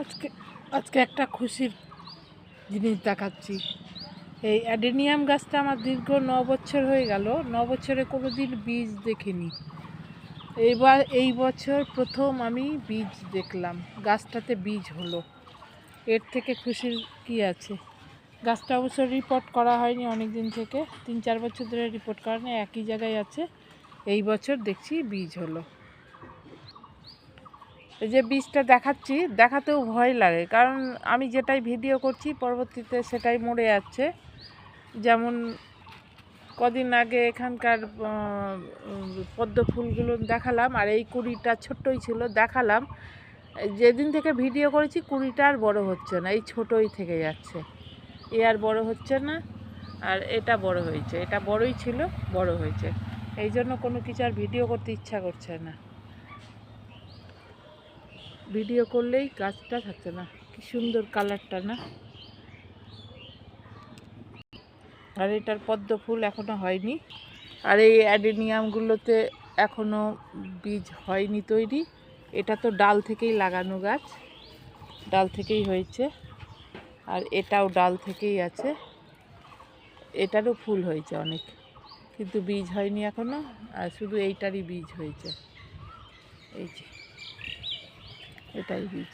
আজকে আজকে একটা খুশির জিনিস দেখাচ্ছি। এই অ্যাডেনিয়াম গাছটা আমার দীর্ঘ 9 বছর হয়ে গেল, 9 বছরে কোনো দিন বীজ দেখিনি। এই বছর প্রথম আমি বীজ দেখলাম, গাছটাতে বীজ হলো। এর থেকে খুশির কি আছে? গাছটা অবশ্য রিপোর্ট করা হয়নি অনেক দিন থেকে, 3-4 বছর ধরে রিপোর্ট করা নেই, একই জায়গায় আছে। এই বছর দেখছি বীজ হলো। এই যে বীজটা দেখাচ্ছি, দেখাতেও ভয় লাগে, কারণ আমি যেটাই ভিডিও করছি পরবর্তীতে সেটাই মরে যাচ্ছে। যেমন কদিন আগে এখানকার পদ্ম ফুলগুলো দেখালাম, আর এই কুড়িটা ছোট্টই ছিল, দেখালাম। যেদিন থেকে ভিডিও করেছি কুড়িটা আর বড় হচ্ছে না, এই ছোটই থেকে যাচ্ছে, এ আর বড় হচ্ছে না। আর এটা বড় হয়েছে, এটা বড়ই ছিল, বড় হয়েছে। এই জন্য কোনো কিছু আর ভিডিও করতে ইচ্ছা করছে না। ভিডিও করলেই গাছটা থাকছে না। কি সুন্দর কালারটা না? আর এটার পদ্ম ফুল এখনো হয়নি। আর এই অ্যাডেনিয়ামগুলোতে এখনো বীজ হয়নি তৈরি। এটা তো ডাল থেকেই লাগানো গাছ, ডাল থেকেই হয়েছে। আর এটাও ডাল থেকেই আছে, এটারও ফুল হয়েছে অনেক, কিন্তু বীজ হয়নি এখনো। আর শুধু এইটারই বীজ হয়েছে, এই যে এটাই বীজ।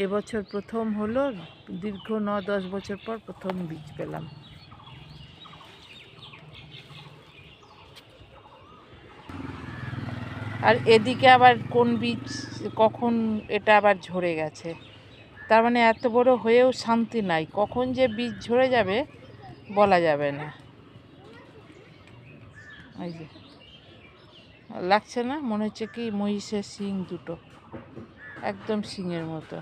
এবছর প্রথম হলো, দীর্ঘ 9-10 বছর পর প্রথম বীজ পেলাম। আর এদিকে আবার কোন বীজ কখন এটা আবার ঝরে গেছে, তার মানে এত বড় হয়েও শান্তি নাই, কখন যে বীজ ঝরে যাবে বলা যাবে না। এই যে লাগছে না, মনে হচ্ছে কি মহিষের শিং দুটো, একদম শিংয়ের মতো।